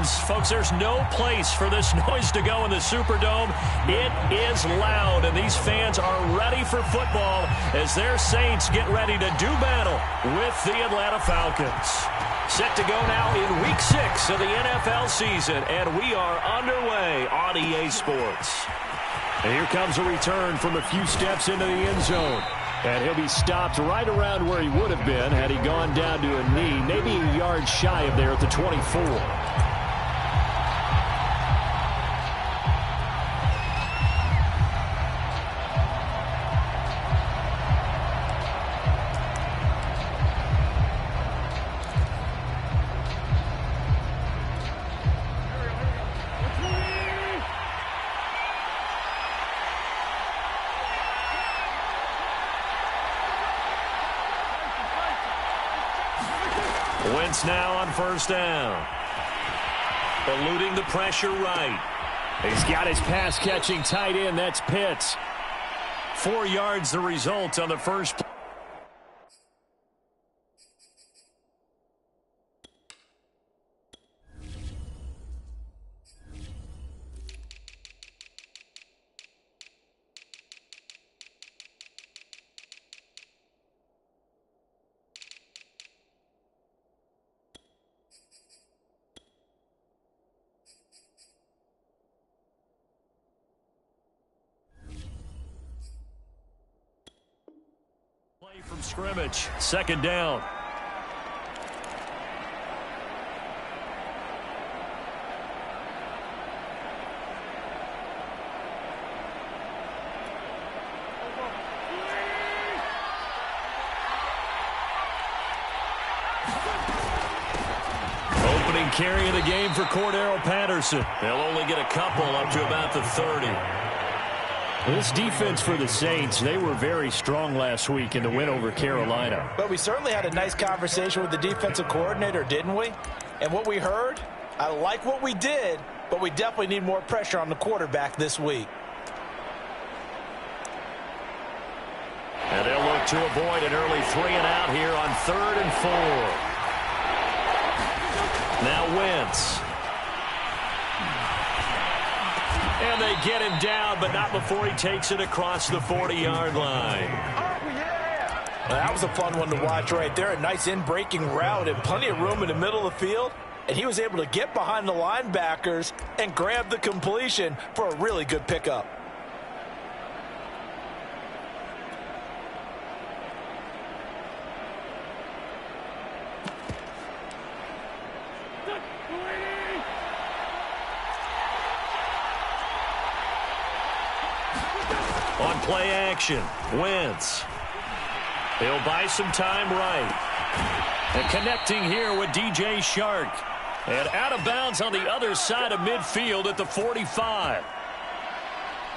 fans. Folks, there's no place for this noise to go in the Superdome. It is loud, and these fans are ready for football as their Saints get ready to do battle with the Atlanta Falcons. Set to go now in Week 6 of the NFL season, and we are underway on EA Sports. And here comes a return from a few steps into the end zone. And he'll be stopped right around where he would have been had he gone down to a knee, maybe a yard shy of there at the 24. Wentz now on first down. Eluding the pressure right. He's got his pass-catching tight end. That's Pitts. 4 yards the result on the first play. From scrimmage, second down. Opening carry of the game for Cordero Patterson. They'll only get a couple up to about the 30. This defense for the Saints, they were very strong last week in the win over Carolina. But we certainly had a nice conversation with the defensive coordinator, didn't we? And what we heard, I like what we did, but we definitely need more pressure on the quarterback this week. And they'll look to avoid an early 3-and-out here on 3rd and 4. Now Wentz. And they get him down, but not before he takes it across the 40-yard line. Well, that was a fun one to watch right there. A nice in-breaking route and plenty of room in the middle of the field. And he was able to get behind the linebackers and grab the completion for a really good pickup. On play action, Wentz. He'll buy some time right. And connecting here with DJ Shark. And out of bounds on the other side of midfield at the 45.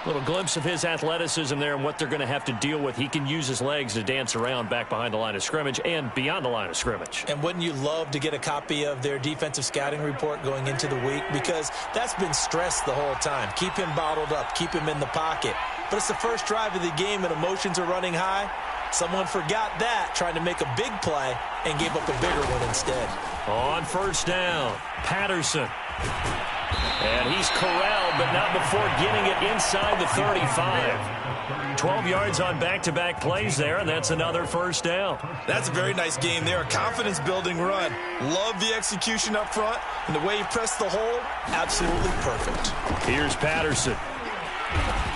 Little glimpse of his athleticism there and what they're going to have to deal with. He can use his legs to dance around back behind the line of scrimmage and beyond the line of scrimmage. And wouldn't you love to get a copy of their defensive scouting report going into the week? Because that's been stressed the whole time. Keep him bottled up. Keep him in the pocket. But it's the first drive of the game and emotions are running high. Someone forgot that, trying to make a big play, and gave up a bigger one instead. On first down, Patterson. And he's corralled, but not before getting it inside the 35. 12 yards on back-to-back plays there, and that's another first down. That's a very nice game there, a confidence-building run. Love the execution up front, and the way he pressed the hole, absolutely perfect. Here's Patterson.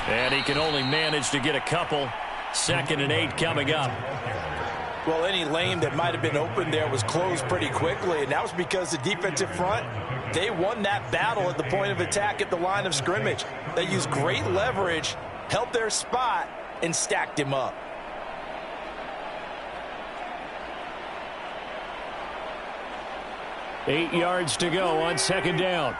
And he can only manage to get a couple. 2nd and 8 coming up. Well, any lane that might have been open there was closed pretty quickly, and that was because the defensive front, they won that battle at the point of attack at the line of scrimmage. They used great leverage, held their spot, and stacked him up. Eight yards to go on second down.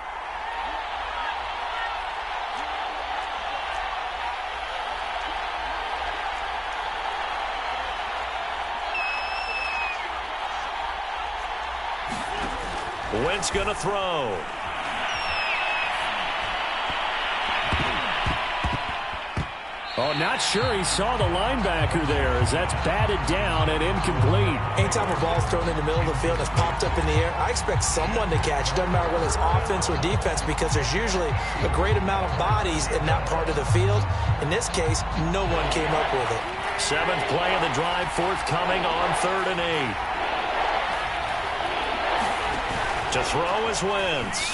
Wentz going to throw. Oh, not sure he saw the linebacker there as that's batted down and incomplete. Anytime a ball's thrown in the middle of the field and it's popped up in the air, I expect someone to catch. It doesn't matter whether it's offense or defense because there's usually a great amount of bodies in that part of the field. In this case, no one came up with it. 7th play of the drive forthcoming on 3rd and 8. To throw is Wentz.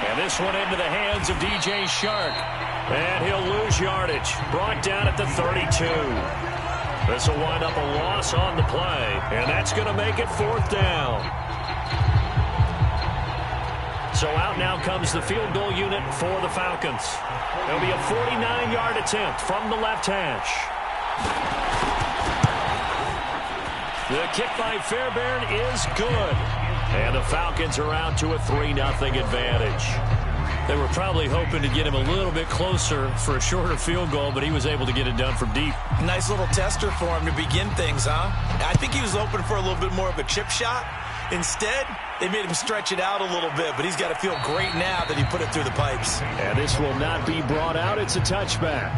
And this one into the hands of DJ Shark. And he'll lose yardage. Brought down at the 32. This will wind up a loss on the play. And that's going to make it 4th down. So out now comes the field goal unit for the Falcons. It'll be a 49-yard attempt from the left hash. The kick by Fairbairn is good. And the Falcons are out to a 3-0 advantage. They were probably hoping to get him a little bit closer for a shorter field goal, but he was able to get it done from deep. Nice little tester for him to begin things, huh? I think he was hoping for a little bit more of a chip shot. Instead, they made him stretch it out a little bit, but he's got to feel great now that he put it through the pipes. And this will not be brought out. It's a touchback.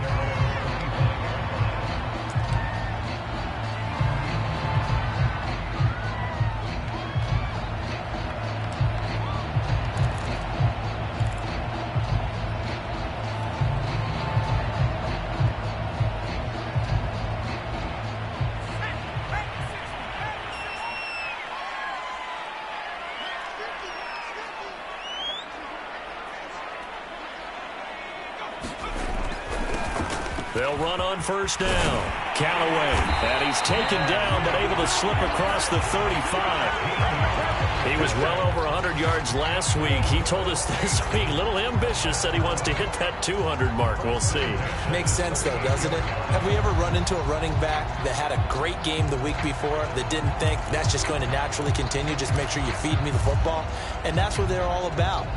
They'll run on 1st down. Callaway. And he's taken down, but able to slip across the 35. He was well over 100 yards last week. He told us this week, a little ambitious, said he wants to hit that 200 mark. We'll see. Makes sense, though, doesn't it? Have we ever run into a running back that had a great game the week before that didn't think that's just going to naturally continue? Just make sure you feed me the football. And that's what they're all about.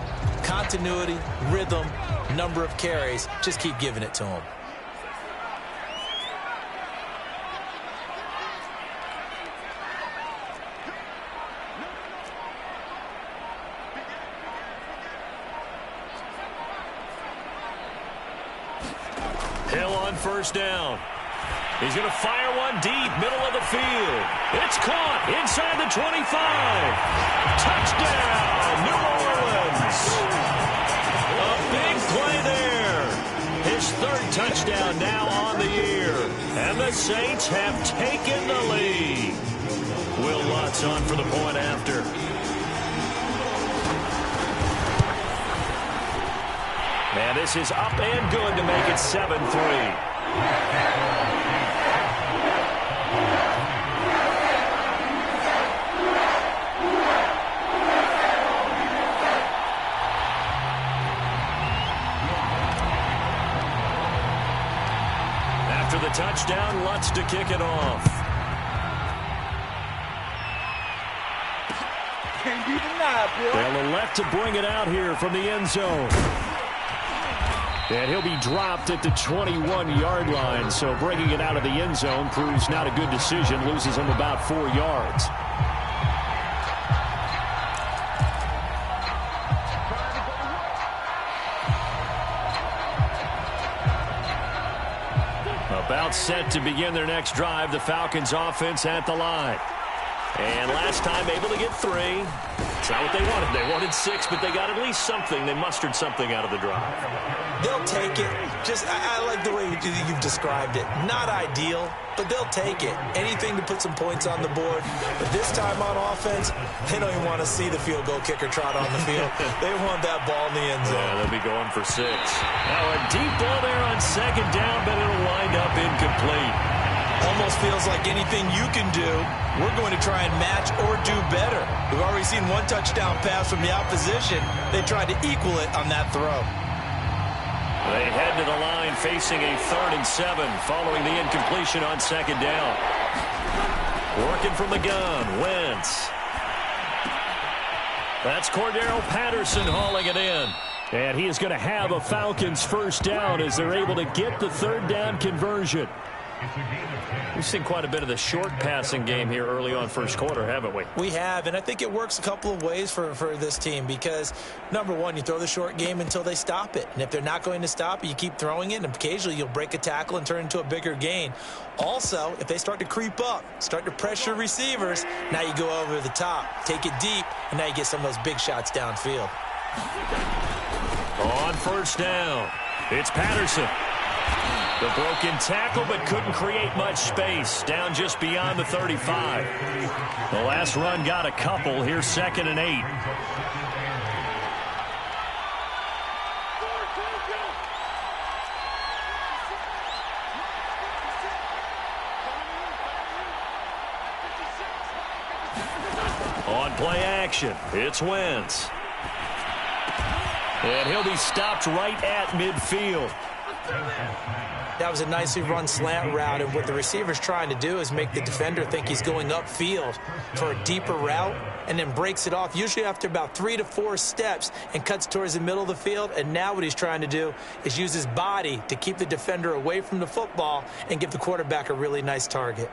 Continuity, rhythm, number of carries. Just keep giving it to them. Hill on 1st down. He's going to fire one deep, middle of the field. It's caught inside the 25. Touchdown, New Orleans. A big play there. His 3rd touchdown now on the year. And the Saints have taken the lead. Will Lutz on for the point after. And this is up and good to make it 7-3. After the touchdown, Lutz to kick it off. Can't be denied, boy. They'll elect to bring it out here from the end zone. And he'll be dropped at the 21-yard line, so bringing it out of the end zone proves not a good decision, loses him about 4 yards. About set to begin their next drive, the Falcons offense at the line. And last time able to get 3. It's not what they wanted. They wanted 6, but they got at least something. They mustered something out of the drive. They'll take it. I like the way you've described it. Not ideal, but they'll take it. Anything to put some points on the board. But this time on offense, they don't even want to see the field goal kicker trot on the field. They want that ball in the end zone. Yeah, they'll be going for 6. Now a deep ball there on 2nd down, but it'll wind up incomplete. Almost feels like anything you can do, we're going to try and match or do better. We've already seen 1 touchdown pass from the opposition. They tried to equal it on that throw. They head to the line facing a 3rd and 7 following the incompletion on 2nd down. Working from the gun, Wentz. That's Cordero Patterson hauling it in. And he is going to have a Falcons 1st down as they're able to get the 3rd down conversion. We've seen quite a bit of the short passing game here early on first quarter, haven't we? We have, and I think it works a couple of ways for this team because, number one, you throw the short game until they stop it. And if they're not going to stop it, you keep throwing it, and occasionally you'll break a tackle and turn it into a bigger gain. Also, if they start to creep up, start to pressure receivers, now you go over the top, take it deep, and now you get some of those big shots downfield. On first down, it's Patterson. The broken tackle, but couldn't create much space. Down just beyond the 35. The last run got a couple. Here's 2nd and 8. On play action, it's Wentz. And he'll be stopped right at midfield. That was a nicely run slant route, and what the receiver's trying to do is make the defender think he's going upfield for a deeper route and then breaks it off, usually after about 3 to 4 steps, and cuts towards the middle of the field. And now what he's trying to do is use his body to keep the defender away from the football and give the quarterback a really nice target.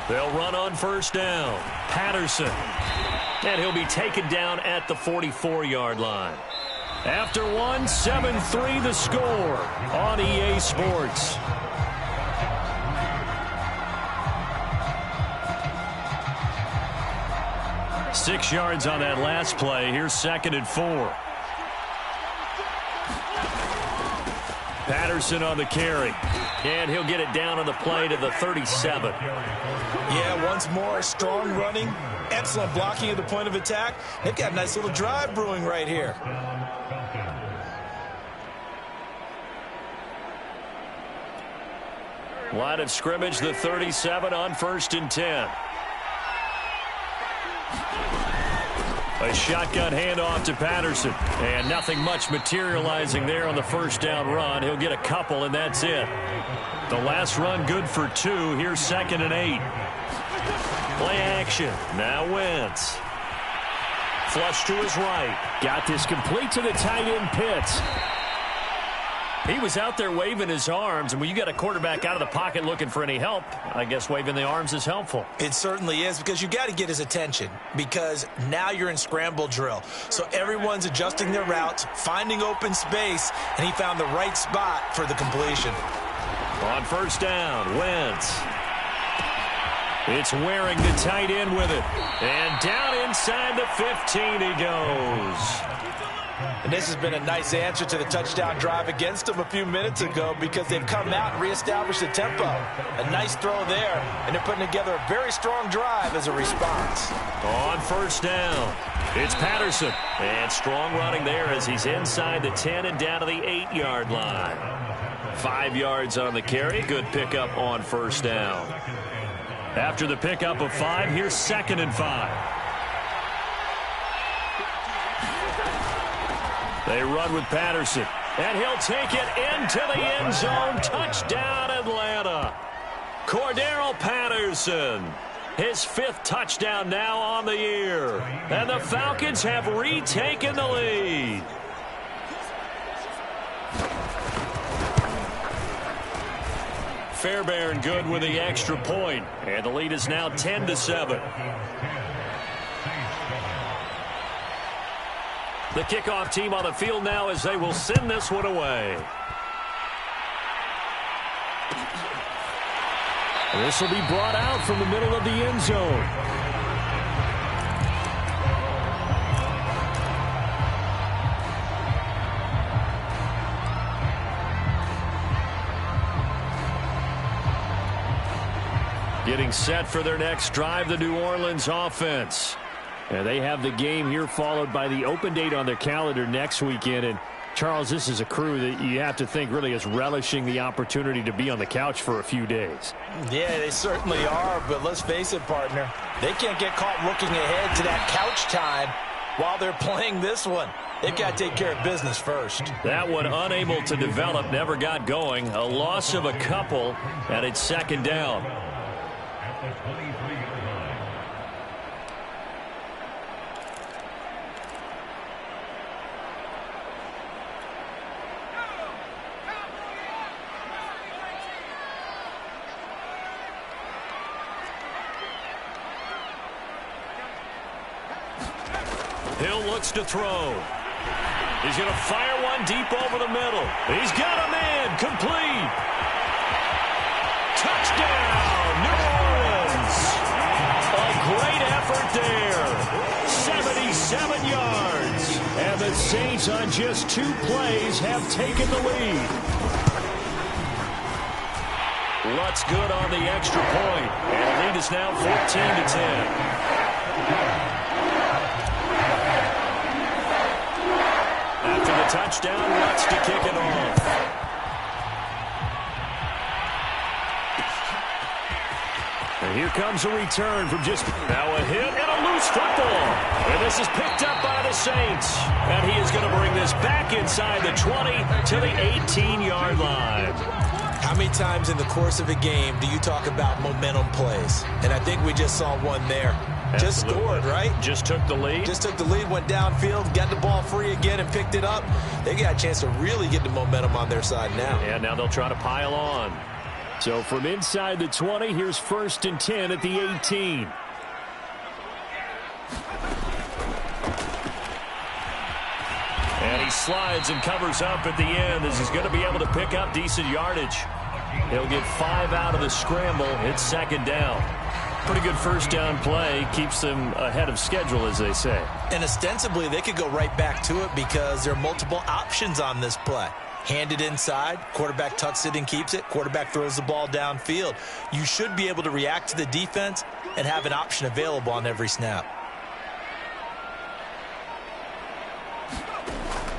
They'll run on first down. Patterson. And he'll be taken down at the 44-yard line. After one, 7-3 the score on EA Sports. Six yards on that last play. Here's 2nd and 4. Patterson on the carry. And he'll get it down on the play to the 37. Yeah, once more, strong running, excellent blocking at the point of attack. They've got a nice little drive brewing right here. Line of scrimmage, the 37 on 1st and 10. A shotgun handoff to Patterson. And nothing much materializing there on the first down run. He'll get a couple, and that's it. The last run good for 2. Here's 2nd and 8. Play action. Now Wentz. Flush to his right. Got this complete to the tight end Pitts. He was out there waving his arms, and when you got a quarterback out of the pocket looking for any help, I guess waving the arms is helpful. It certainly is, because you got to get his attention, because now you're in scramble drill. So everyone's adjusting their routes, finding open space, and he found the right spot for the completion. On first down, Wentz. It's Waring, the tight end, with it. And down inside the 15 he goes. And this has been a nice answer to the touchdown drive against them a few minutes ago, because they've come out and reestablished the tempo. A nice throw there, and they're putting together a very strong drive as a response. On first down, it's Patterson. And strong running there as he's inside the 10 and down to the 8-yard line. 5 yards on the carry. Good pickup on first down. After the pickup of 5, here's 2nd and 5. They run with Patterson, and he'll take it into the end zone. Touchdown, Atlanta. Cordarrelle Patterson, his 5th touchdown now on the year. And the Falcons have retaken the lead. Fairbairn good with the extra point, and the lead is now 10-7. The kickoff team on the field now as they will send this one away. This will be brought out from the middle of the end zone. Getting set for their next drive, the New Orleans offense. And they have the game here followed by the open date on their calendar next weekend. And, Charles, this is a crew that you have to think really is relishing the opportunity to be on the couch for a few days. Yeah, they certainly are, but let's face it, partner. They can't get caught looking ahead to that couch time while they're playing this one. They've got to take care of business first. That one unable to develop, never got going. A loss of a couple, and it's second down. Hill looks to throw. He's going to fire one deep over the middle. He's got a man. Complete. Touchdown, New Orleans. A great effort there. 77 yards. And the Saints on just 2 plays have taken the lead. Lutz good on the extra point. And the lead is now 14-10. After the touchdown, Lutz to kick it off. And here comes a return from just now a hit and a loose football. And this is picked up by the Saints. And he is going to bring this back inside the 20 to the 18-yard line. How many times in the course of a game do you talk about momentum plays? And I think we just saw one there. Just scored, right? Just took the lead. Just took the lead, went downfield, got the ball free again and picked it up. They got a chance to really get the momentum on their side now. And now they'll try to pile on. So from inside the 20, here's 1st and 10 at the 18. And he slides and covers up at the end as he's going to be able to pick up decent yardage. He'll get 5 out of the scramble. It's second down. Pretty good first down play. Keeps them ahead of schedule, as they say. And ostensibly, they could go right back to it because there are multiple options on this play. Hand it inside, quarterback tucks it and keeps it, quarterback throws the ball downfield. You should be able to react to the defense and have an option available on every snap.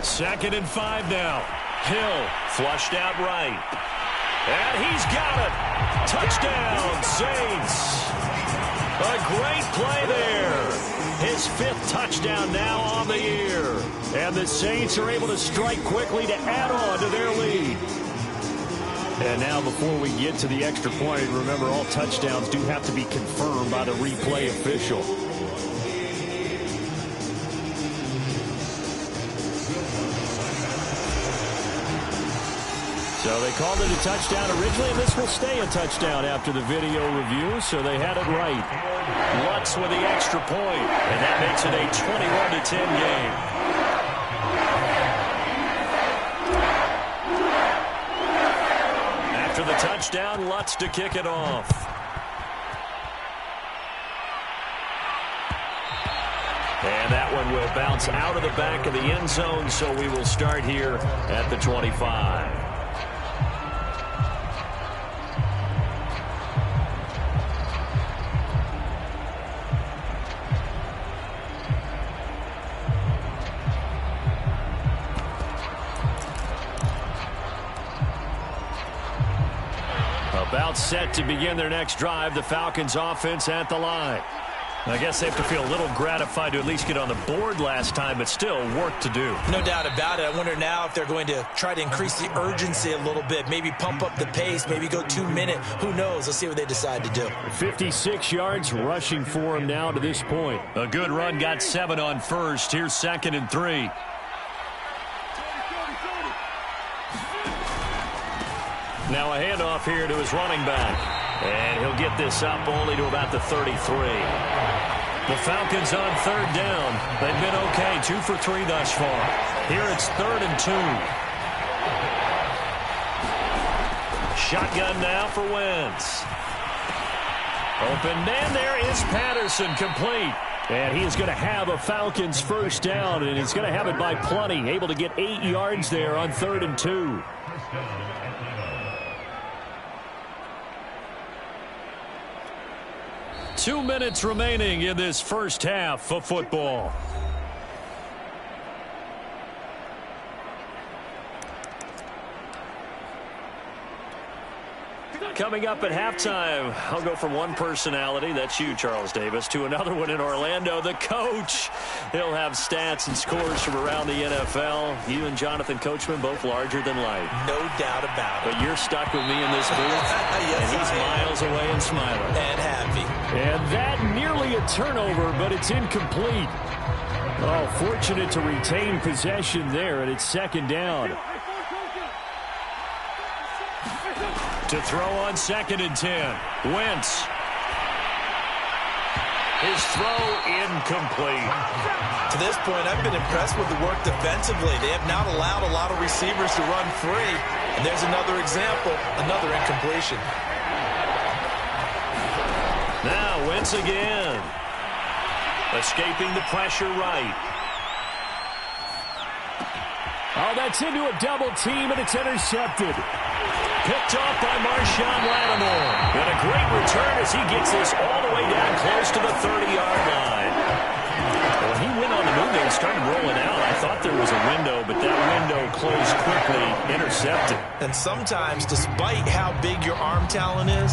2nd and 5 now. Hill flushed out right. And he's got it. Touchdown, Saints. A great play there. His 5th touchdown now on the year. And the Saints are able to strike quickly to add on to their lead. And now before we get to the extra point, remember all touchdowns do have to be confirmed by the replay official. So they called it a touchdown originally, and this will stay a touchdown after the video review, so they had it right. Lutz with the extra point, and that makes it a 21-10 game. After the touchdown, Lutz to kick it off. And that one will bounce out of the back of the end zone, so we will start here at the 25. About set to begin their next drive, the Falcons offense at the line. I guess they have to feel a little gratified to at least get on the board last time, but still work to do. No doubt about it. I wonder now if they're going to try to increase the urgency a little bit, maybe pump up the pace, maybe go 2 minute. Who knows? Let's see what they decide to do. 56 yards rushing for him now to this point. A good run, got 7 on first. Here's 2nd and 3. Now a handoff here to his running back. And he'll get this up only to about the 33. The Falcons on 3rd down. They've been okay, 2 for 3 thus far. Here it's 3rd and 2. Shotgun now for Wentz. Open man, there is Patterson, complete. And he is going to have a Falcons first down, and he's going to have it by plenty. Able to get 8 yards there on 3rd and 2. Two minutes remaining in this first half of football. Coming up at halftime, I'll go from one personality, that's you, Charles Davis, to another one in Orlando, the coach. He'll have stats and scores from around the NFL. You and Jonathan Coachman, both larger than life. No doubt about it. But you're stuck with me in this booth, yes, and he's miles away and smiling. And happy. And that nearly a turnover, but it's incomplete. Oh, fortunate to retain possession there, and it's second down. To throw on 2nd and 10. Wentz. His throw incomplete. To this point, I've been impressed with the work defensively. They have not allowed a lot of receivers to run free. And there's another example, another incompletion. Now Wentz again. Escaping the pressure right. Oh, that's into a double team, and it's intercepted. Picked off by Marshawn Lattimore. And a great return as he gets this all the way down close to the 30-yard line. When he went on the move and started rolling out, I thought there was a window, but that window closed quickly, intercepted. And sometimes, despite how big your arm talent is,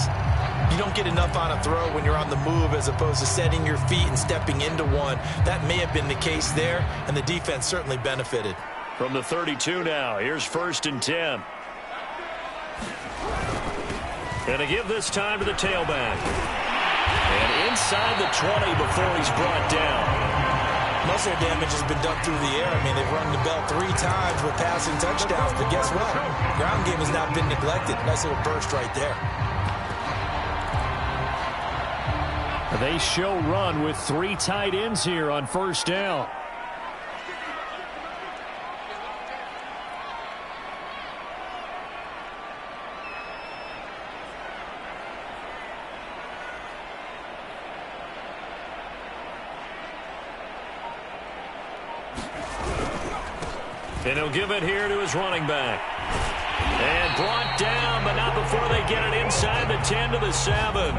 you don't get enough on a throw when you're on the move as opposed to setting your feet and stepping into one. That may have been the case there, and the defense certainly benefited. From the 32 now, here's 1st and 10. And to give this time to the tailback. And inside the 20 before he's brought down. Muscle damage has been done through the air. I mean, they've rung the bell 3 times with passing touchdowns, but guess what? Ground game has not been neglected. Nice little burst right there. They show run with 3 tight ends here on 1st down. And he'll give it here to his running back. And brought down, but not before they get it inside the 10 to the 7.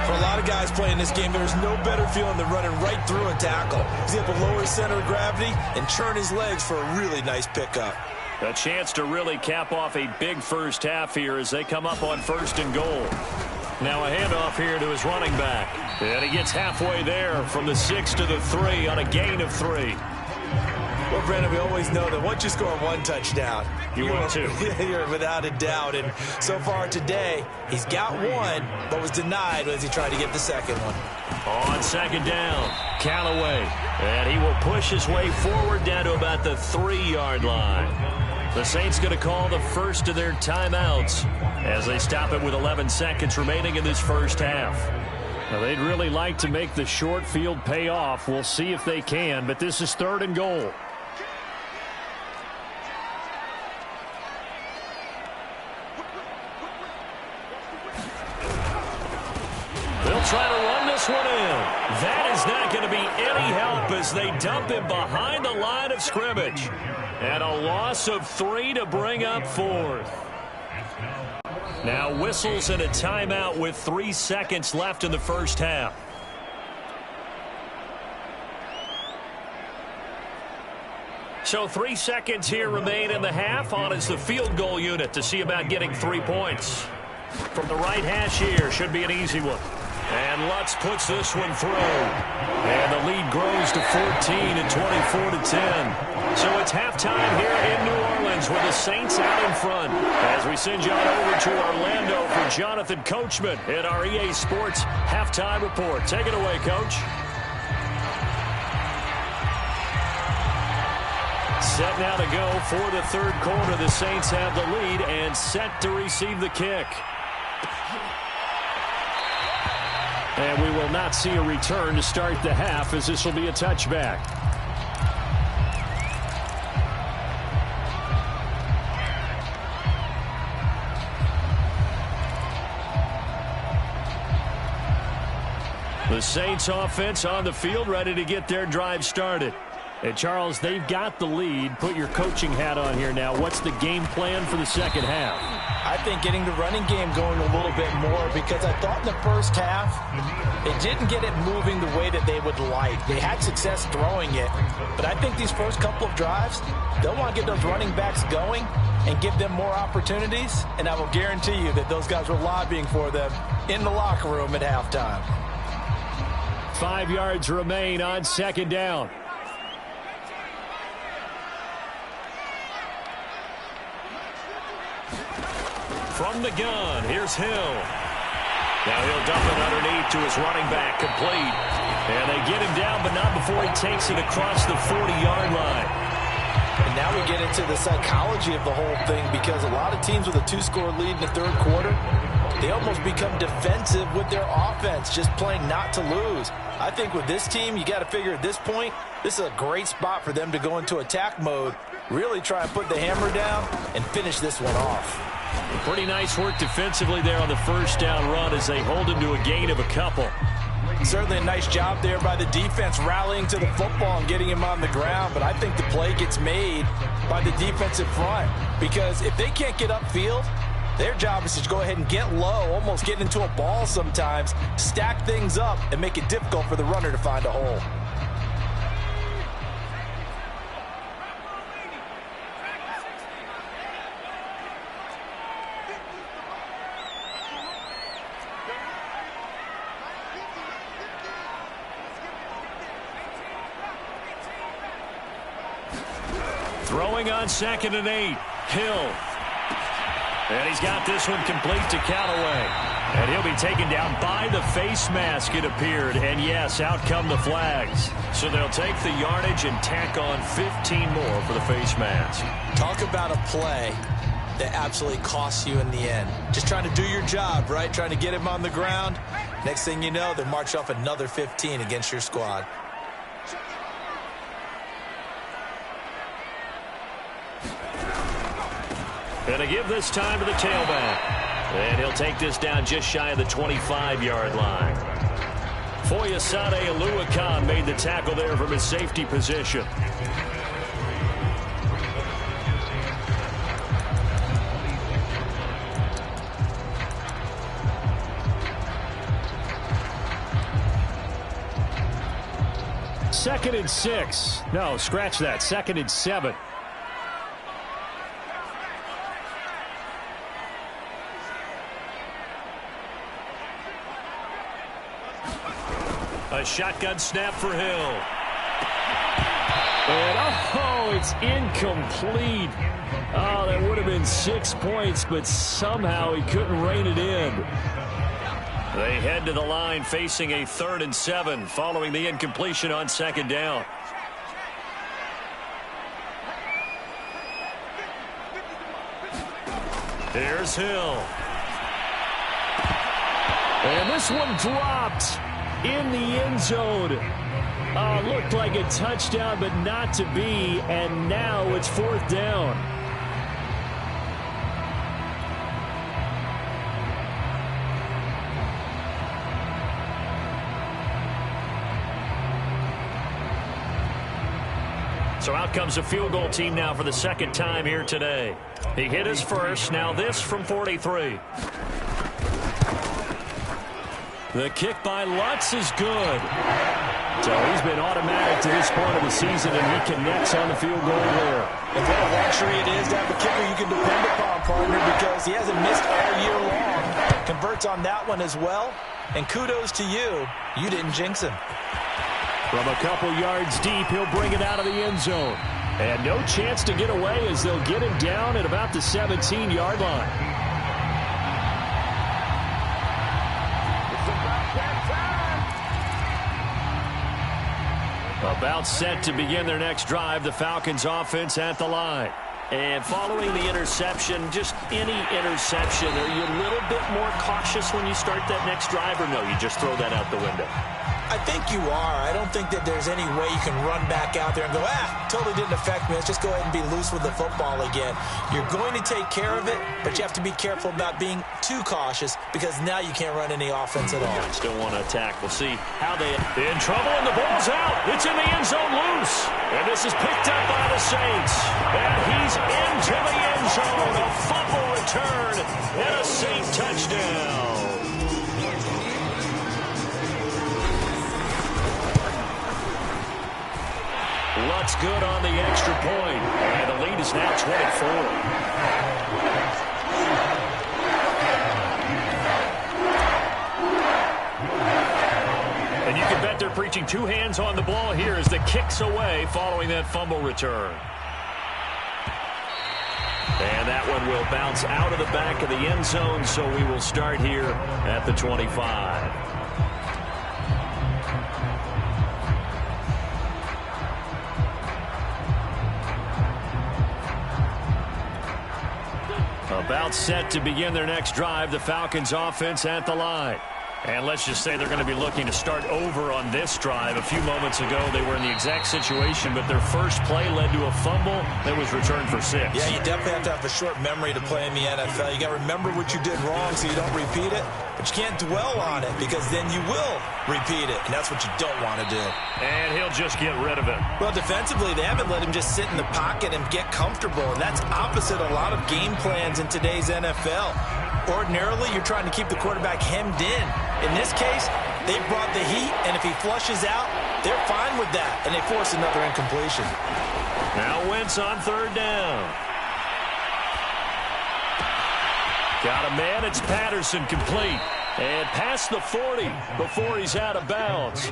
For a lot of guys playing this game, there's no better feeling than running right through a tackle. He's able to lower his center of gravity and churn his legs for a really nice pickup. A chance to really cap off a big first half here as they come up on 1st and goal. Now a handoff here to his running back. And he gets halfway there from the 6 to the 3 on a gain of 3. Well, Brandon, we always know that once you score 1 touchdown, you want 2. You're without a doubt. And so far today, he's got 1, but was denied as he tried to get the second one. On 2nd down, Callaway. And he will push his way forward down to about the 3-yard line. The Saints going to call the first of their timeouts as they stop it with 11 seconds remaining in this first half. Now, they'd really like to make the short field pay off. We'll see if they can, but this is 3rd and goal. They'll try to run this one in. That is not going to be any help as they dump him behind the line of scrimmage. And a loss of 3 to bring up 4th. Now whistles and a timeout with 3 seconds left in the first half. So 3 seconds here remain in the half. On is the field goal unit to see about getting 3 points. From the right hash here, should be an easy one. And Lutz puts this one through. And the lead grows to 14 and 24 to 10. So it's halftime here in New Orleans with the Saints out in front. As we send you on over to Orlando for Jonathan Coachman in our EA Sports Halftime Report. Take it away, Coach. Set now to go for the 3rd quarter. The Saints have the lead and set to receive the kick. And we will not see a return to start the half as this will be a touchback. The Saints offense on the field ready to get their drive started. And Charles, they've got the lead. Put your coaching hat on here now. What's the game plan for the second half? I think getting the running game going a little bit more because I thought in the first half they didn't get it moving the way that they would like. They had success throwing it, but I think these first couple of drives, they'll want to get those running backs going and give them more opportunities, and I will guarantee you that those guys were lobbying for them in the locker room at halftime. 5 yards remain on second down. From the gun, here's Hill. Now he'll dump it underneath to his running back, complete. And they get him down, but not before he takes it across the 40-yard line. And now we get into the psychology of the whole thing, because a lot of teams with a 2-score lead in the third quarter, they almost become defensive with their offense, just playing not to lose. I think with this team, you got to figure at this point, this is a great spot for them to go into attack mode, really try and put the hammer down and finish this one off. Pretty nice work defensively there on the first down run as they hold him to a gain of a couple. Certainly a nice job there by the defense rallying to the football and getting him on the ground, but I think the play gets made by the defensive front, because if they can't get upfield, their job is to go ahead and get low, almost get into a ball sometimes, stack things up, and make it difficult for the runner to find a hole. Throwing on 2nd and 8, Hill. And he's got this one complete to Callaway. And he'll be taken down by the face mask, it appeared. And yes, out come the flags. So they'll take the yardage and tack on 15 more for the face mask. Talk about a play that absolutely costs you in the end. Just trying to do your job, right? Trying to get him on the ground. Next thing you know, they march off another 15 against your squad. And a give this time to the tailback. And he'll take this down just shy of the 25-yard line. Foyesade Aluakan made the tackle there from his safety position. Second and 6. No, scratch that. 2nd and 7. A shotgun snap for Hill. And, it's incomplete. Oh, that would have been 6 points, but somehow he couldn't rein it in. They head to the line facing a 3rd and 7 following the incompletion on 2nd down. Here's Hill. And this one dropped in the end zone. Looked like a touchdown, but not to be. And now it's 4th down. So out comes a field goal team now for the 2nd time here today. He hit his first. Now this from 43. The kick by Lutz is good. So he's been automatic to this point of the season, and he connects on the field goal there. And what a luxury it is to have a kicker you can depend upon, partner, because he hasn't missed all year long. Converts on that one as well. And kudos to you. You didn't jinx him. From a couple yards deep, he'll bring it out of the end zone. And no chance to get away as they'll get him down at about the 17-yard line. About set to begin their next drive, the Falcons offense at the line. And following the interception, just any interception, are you a little bit more cautious when you start that next drive, or no, you just throw that out the window? I think you are. I don't think that there's any way you can run back out there and go, totally didn't affect me. Let's just go ahead and be loose with the football again. You're going to take care of it, but you have to be careful about being too cautious, because now you can't run any offense at all. Still want to attack. We'll see how they in trouble, and the ball's out. It's in the end zone loose. And this is picked up by the Saints. And he's into the end zone. A fumble return and a Saint touchdown. That's good on the extra point. And the lead is now 24. And you can bet they're preaching two hands on the ball here as the kick's away following that fumble return. And that one will bounce out of the back of the end zone, so we will start here at the 25. About set to begin their next drive, the Falcons offense at the line. And let's just say they're going to be looking to start over on this drive. A few moments ago, they were in the exact situation, but their first play led to a fumble that was returned for 6. Yeah, you definitely have to have a short memory to play in the NFL. You got to remember what you did wrong so you don't repeat it, but you can't dwell on it because then you will repeat it, and that's what you don't want to do. And he'll just get rid of it. Well, defensively, they haven't let him just sit in the pocket and get comfortable, and that's opposite a lot of game plans in today's NFL. Ordinarily, you're trying to keep the quarterback hemmed in. In this case, they brought the heat, and if he flushes out, they're fine with that, and they force another incompletion. Now Wentz on third down. Got a man, it's Patterson, complete. And past the 40 before he's out of bounds.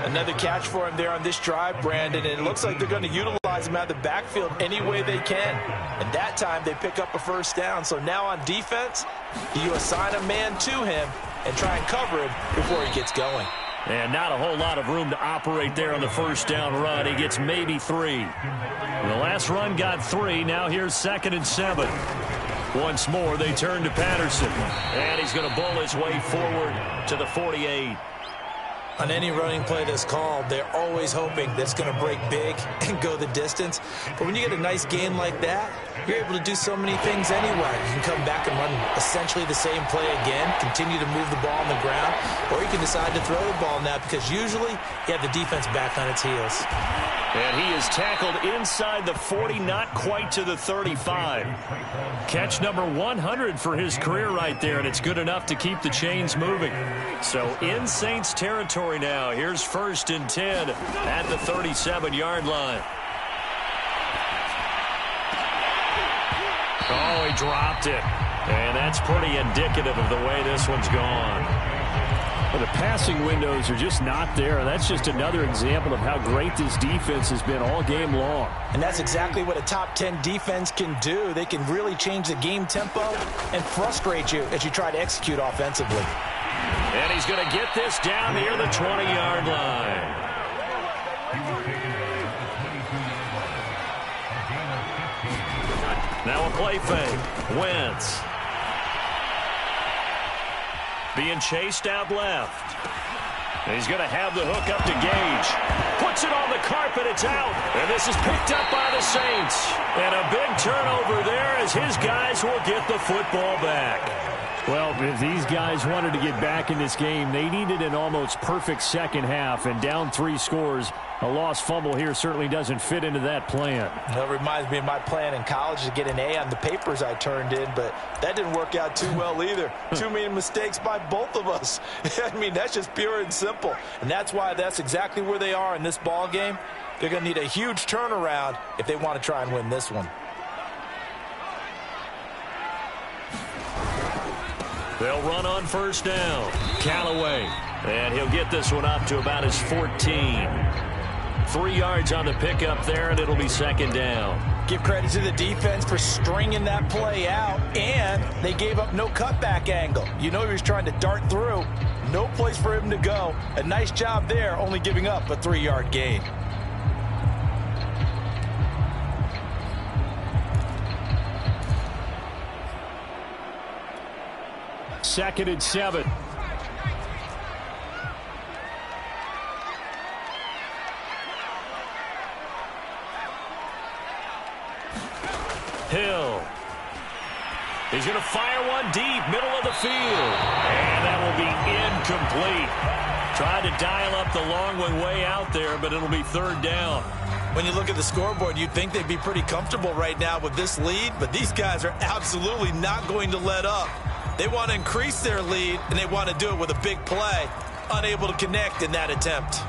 Another catch for him there on this drive, Brandon, and it looks like they're going to utilize him out of the backfield any way they can. And that time they pick up a first down. So now on defense, do you assign a man to him and try and cover him before he gets going? And not a whole lot of room to operate there on the first down run. He gets maybe 3. The last run got 3. Now here's 2nd and 7. Once more, they turn to Patterson. And he's going to bull his way forward to the 48. On any running play that's called, they're always hoping that's going to break big and go the distance. But when you get a nice gain like that, you're able to do so many things anyway. You can come back and run essentially the same play again, continue to move the ball on the ground, or you can decide to throw the ball now because usually you have the defense back on its heels. And he is tackled inside the 40, not quite to the 35. Catch number 100 for his career right there, and it's good enough to keep the chains moving. So in Saints territory now. Here's 1st and 10 at the 37-yard line. Oh, he dropped it. And that's pretty indicative of the way this one's gone. Well, the passing windows are just not there. That's just another example of how great this defense has been all game long. And that's exactly what a top 10 defense can do. They can really change the game tempo and frustrate you as you try to execute offensively. And he's going to get this down near the 20-yard line. Now a play fake. Wentz. Being chased out left. And he's going to have the hook up to Gage. Puts it on the carpet. It's out. And this is picked up by the Saints. And a big turnover there as his guys will get the football back. Well, if these guys wanted to get back in this game, they needed an almost perfect second half. And down 3 scores, a lost fumble here certainly doesn't fit into that plan. That reminds me of my plan in college to get an A on the papers I turned in, but that didn't work out too well either. Too many mistakes by both of us. I mean, that's just pure and simple. And that's why that's exactly where they are in this ball game. They're going to need a huge turnaround if they want to try and win this one. They'll run on first down. Callaway. And he'll get this one up to about his 14. 3 yards on the pickup there, and it'll be 2nd down. Give credit to the defense for stringing that play out, and they gave up no cutback angle. You know he was trying to dart through. No place for him to go. A nice job there, only giving up a 3-yard gain. Second and 7. Hill. He's going to fire one deep, middle of the field. And that will be incomplete. Tried to dial up the long one way out there, but it'll be 3rd down. When you look at the scoreboard, you'd think they'd be pretty comfortable right now with this lead, but these guys are absolutely not going to let up. They want to increase their lead, and they want to do it with a big play. Unable to connect in that attempt.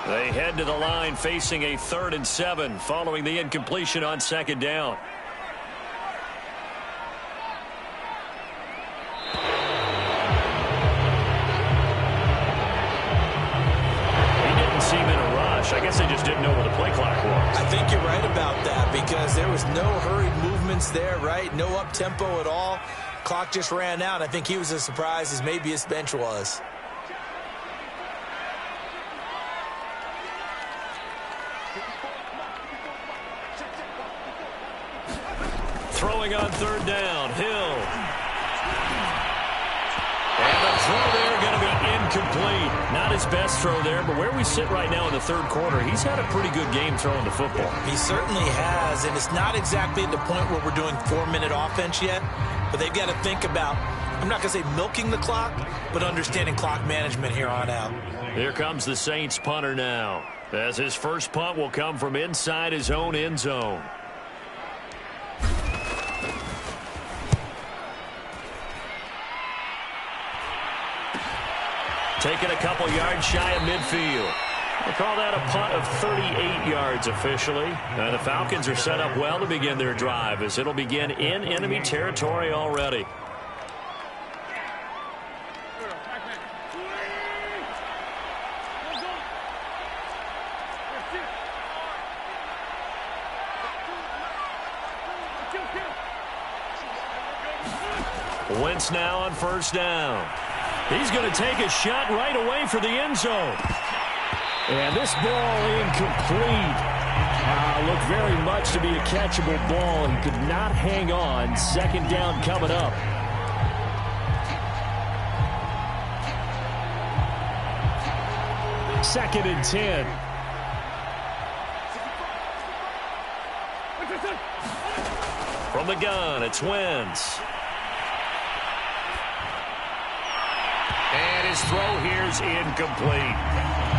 They head to the line facing a 3rd and 7 following the incompletion on 2nd down. Seem in a rush. I guess they just didn't know where the play clock was. I think you're right about that because there was no hurried movements there, right? No up-tempo at all. Clock just ran out. I think he was as surprised as maybe his bench was. Throwing on 3rd down. Hill. And the throw there going to be incomplete. Not his best throw there, but where we sit right now in the 3rd quarter, he's had a pretty good game throwing the football. He certainly has, and it's not exactly at the point where we're doing 4-minute offense yet, but they've got to think about, I'm not going to say milking the clock, but understanding clock management here on out. Here comes the Saints punter now, as his first punt will come from inside his own end zone. Taking a couple yards shy of midfield. We'll call that a punt of 38 yards officially. The Falcons are set up well to begin their drive as it'll begin in enemy territory already. Wentz now on 1st down. He's going to take a shot right away for the end zone. And this ball incomplete. Looked very much to be a catchable ball. He could not hang on. 2nd down coming up. Second and 10. From the gun, it's Wentz. And his throw here is incomplete.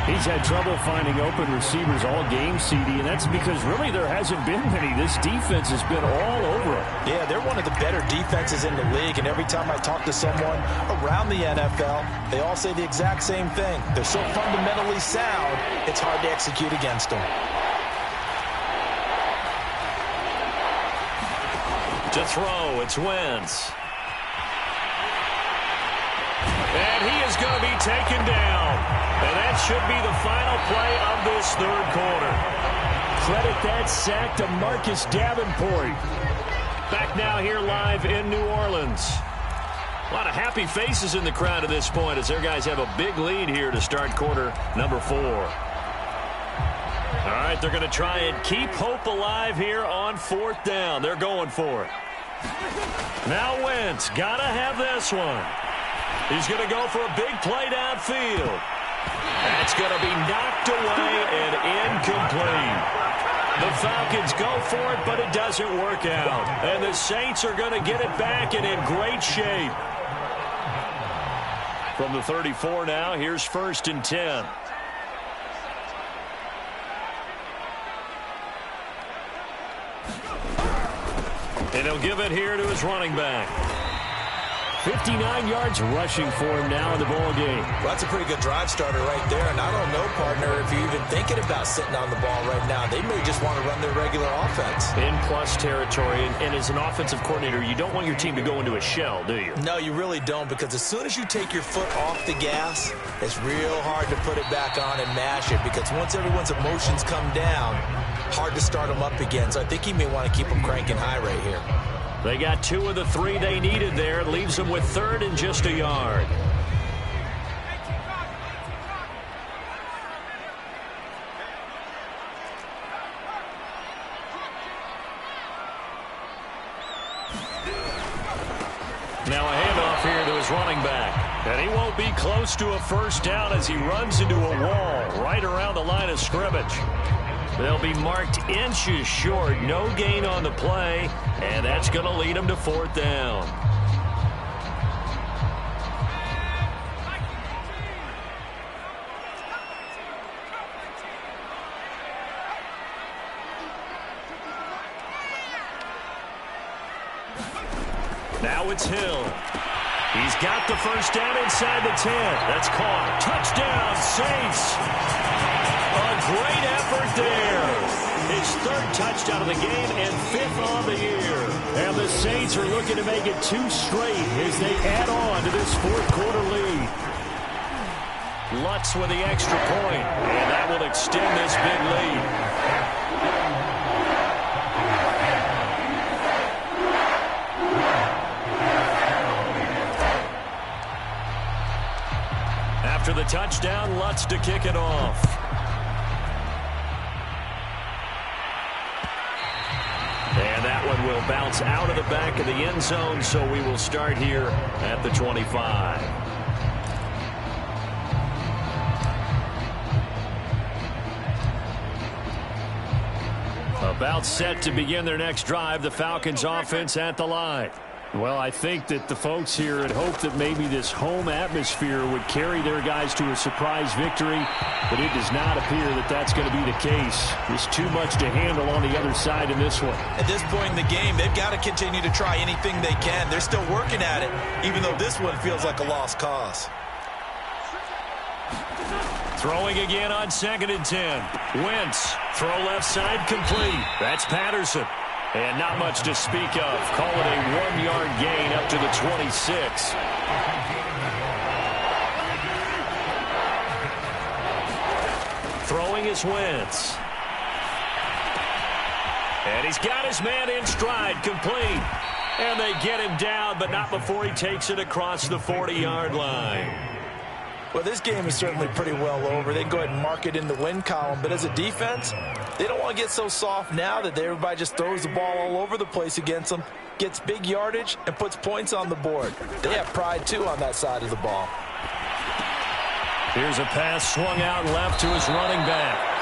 He's had trouble finding open receivers all game, CD, and that's because really there hasn't been many. This defense has been all over him. Yeah, they're one of the better defenses in the league, and every time I talk to someone around the NFL, they all say the exact same thing. They're so fundamentally sound, it's hard to execute against them. To throw, it's Wentz. And he is going to be taken down. And that should be the final play of this 3rd quarter. Credit that sack to Marcus Davenport. Back now here live in New Orleans. A lot of happy faces in the crowd at this point as their guys have a big lead here to start quarter number 4. All right, they're going to try and keep hope alive here on 4th down. They're going for it. Now Wentz, got to have this one. He's going to go for a big play downfield. That's going to be knocked away and incomplete. The Falcons go for it, but it doesn't work out. And the Saints are going to get it back and in great shape. From the 34 now, here's 1st and 10. And he'll give it here to his running back. 59 yards rushing for him now in the ball game. Well, that's a pretty good drive starter right there. And I don't know, partner, if you're even thinking about sitting on the ball right now. They may just want to run their regular offense. In plus territory. And as an offensive coordinator, you don't want your team to go into a shell, do you? No, you really don't, because as soon as you take your foot off the gas, it's real hard to put it back on and mash it, because once everyone's emotions come down, hard to start them up again. So I think he may want to keep them cranking high right here. They got 2 of the 3 they needed there. It leaves them with 3rd and just a yard. Now a handoff here to his running back. And he won't be close to a 1st down as he runs into a wall right around the line of scrimmage. They'll be marked inches short. No gain on the play, and that's going to lead them to 4th down. Now it's Hill. He's got the 1st down inside the 10. That's caught. Touchdown, Saints. A great effort there. His third touchdown of the game and fifth on the year. And the Saints are looking to make it 2 straight as they add on to this fourth-quarter lead. Lutz with the extra point, and that will extend this big lead. After the touchdown, Lutz to kick it off. And that one will bounce out of the back of the end zone, so we will start here at the 25. About set to begin their next drive, the Falcons offense at the line. Well, I think that the folks here had hoped that maybe this home atmosphere would carry their guys to a surprise victory, but it does not appear that that's going to be the case. There's too much to handle on the other side in this one. At this point in the game, they've got to continue to try anything they can. They're still working at it, even though this one feels like a lost cause. Throwing again on 2nd and 10. Wentz, throw left side complete. That's Patterson. And not much to speak of. Call it a 1-yard gain up to the 26. Throwing is Wentz. And he's got his man in stride, complete. And they get him down, but not before he takes it across the 40-yard line. Well, this game is certainly pretty well over. They can go ahead and mark it in the win column. But as a defense, they don't want to get so soft now that everybody just throws the ball all over the place against them, gets big yardage, and puts points on the board. They have pride, too, on that side of the ball. Here's a pass swung out left to his running back.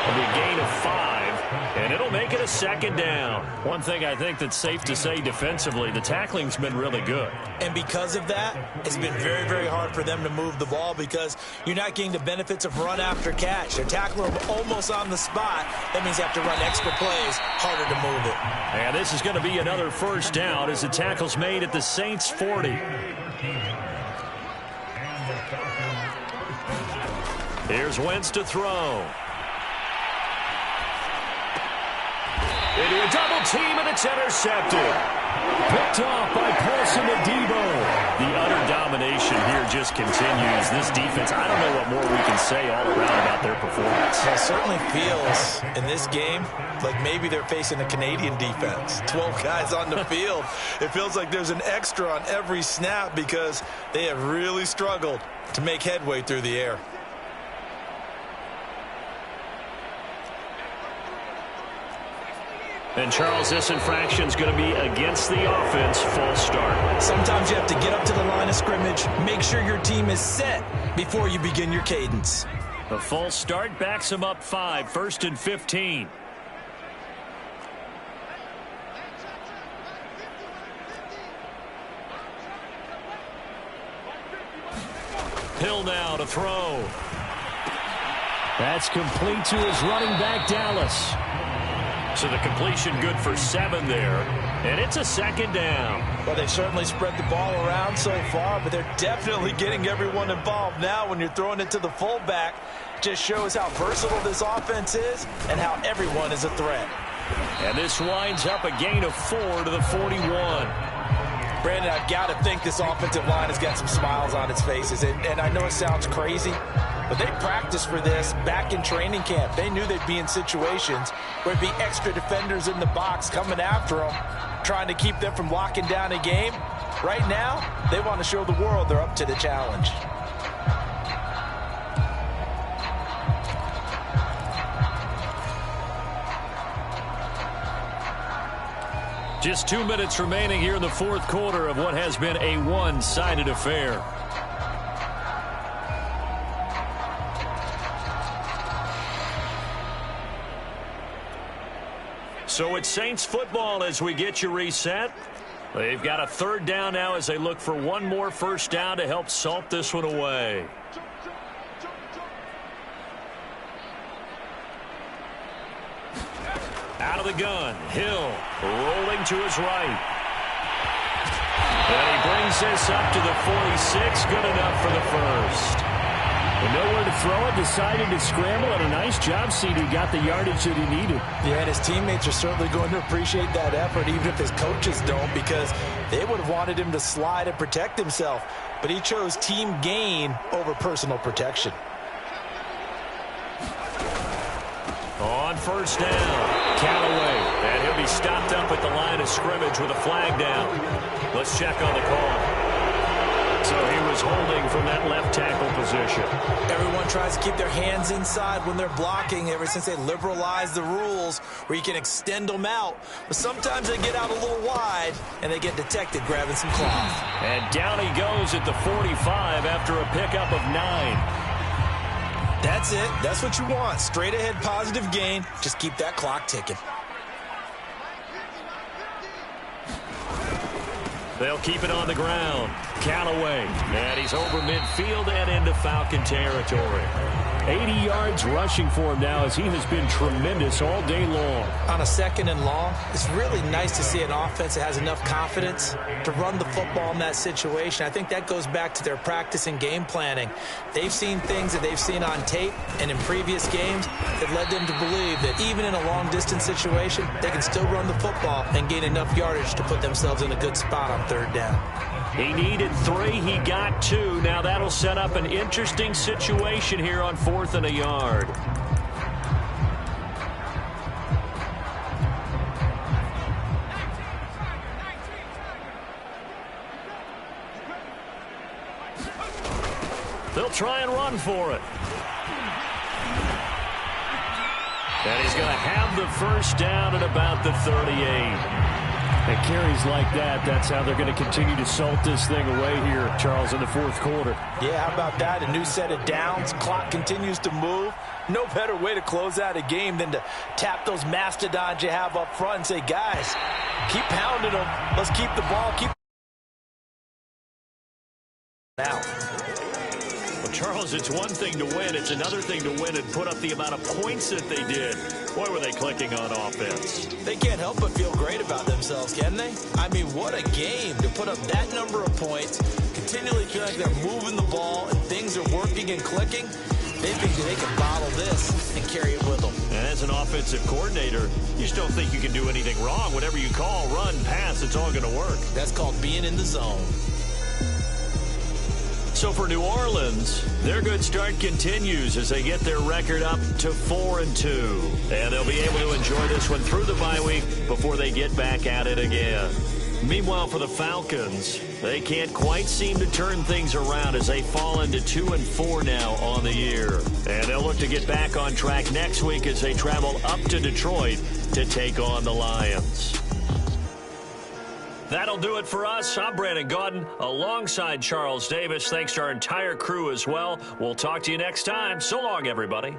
It'll be a gain of 5, and it'll make it a 2nd down. One thing I think that's safe to say defensively, the tackling's been really good. And because of that, it's been very, very hard for them to move the ball because you're not getting the benefits of run after catch. They're tackling them almost on the spot. That means they have to run extra plays, harder to move it. And this is going to be another 1st down as the tackle's made at the Saints' 40. Here's Wentz to throw. Into a double team, and it's intercepted. Picked off by Paulson Adebo. The utter domination here just continues. This defense, I don't know what more we can say all around about their performance. It certainly feels in this game like maybe they're facing a Canadian defense. 12 guys on the field. It feels like there's an extra on every snap because they have really struggled to make headway through the air. And Charles, this infraction's going to be against the offense, false start. Sometimes you have to get up to the line of scrimmage, make sure your team is set before you begin your cadence. A false start backs him up 5, 1st and 15. Hill now to throw. That's complete to his running back, Dallas. So the completion good for 7 there. And it's a 2nd down. Well, they've certainly spread the ball around so far, but they're definitely getting everyone involved now when you're throwing it to the fullback. Just shows how versatile this offense is and how everyone is a threat. And this winds up a gain of 4 to the 41. Brandon, I've got to think this offensive line has got some smiles on its faces. And I know it sounds crazy, but they practiced for this back in training camp. They knew they'd be in situations where there'd be extra defenders in the box coming after them, trying to keep them from locking down a game. Right now, they want to show the world they're up to the challenge. Just 2 minutes remaining here in the 4th quarter of what has been a one-sided affair. So it's Saints football as we get you reset. They've got a 3rd down now as they look for one more 1st down to help salt this one away. Out of the gun, Hill rolling to his right. And he brings this up to the 46, good enough for the 1st. And nowhere to throw it, decided to scramble, and a nice job seeing he got the yardage that he needed. Yeah, and his teammates are certainly going to appreciate that effort, even if his coaches don't, because they would have wanted him to slide and protect himself. But he chose team gain over personal protection. On first down, Callaway. And he'll be stopped up at the line of scrimmage with a flag down. Let's check on the call. So he was holding from that left tackle position. Everyone tries to keep their hands inside when they're blocking ever since they liberalized the rules where you can extend them out. But sometimes they get out a little wide and they get detected grabbing some cloth. And down he goes at the 45 after a pickup of 9. That's it. That's what you want. Straight ahead positive gain. Just keep that clock ticking. They'll keep it on the ground. Callaway. And he's over midfield and into Falcon territory. 80 yards rushing for him now as he has been tremendous all day long. On a second and long, it's really nice to see an offense that has enough confidence to run the football in that situation. I think that goes back to their practice and game planning. They've seen things that they've seen on tape and in previous games that led them to believe that even in a long-distance situation, they can still run the football and gain enough yardage to put themselves in a good spot on third down. He needed 3. He got 2. Now that'll set up an interesting situation here on 4th and a yard. They'll try and run for it. And he's going to have the first down at about the 38. And carries like that, that's how they're going to continue to salt this thing away here, Charles, in the fourth quarter. Yeah, how about that? A new set of downs. Clock continues to move. No better way to close out a game than to tap those mastodons you have up front and say, guys, keep pounding them. Let's keep the ball. Keep now. Well, Charles, it's one thing to win. It's another thing to win and put up the amount of points that they did. Boy, were they clicking on offense. They can't help but feel great about themselves, can they? I mean, what a game to put up that number of points, continually feel like they're moving the ball and things are working and clicking. They think that they can bottle this and carry it with them. And as an offensive coordinator, you just don't think you can do anything wrong. Whatever you call, run, pass, it's all going to work. That's called being in the zone. So for New Orleans, their good start continues as they get their record up to 4-2. And they'll be able to enjoy this one through the bye week before they get back at it again. Meanwhile, for the Falcons, they can't quite seem to turn things around as they fall into 2-4 now on the year. And they'll look to get back on track next week as they travel up to Detroit to take on the Lions. That'll do it for us. I'm Brandon Gaudin alongside Charles Davis. Thanks to our entire crew as well. We'll talk to you next time. So long, everybody.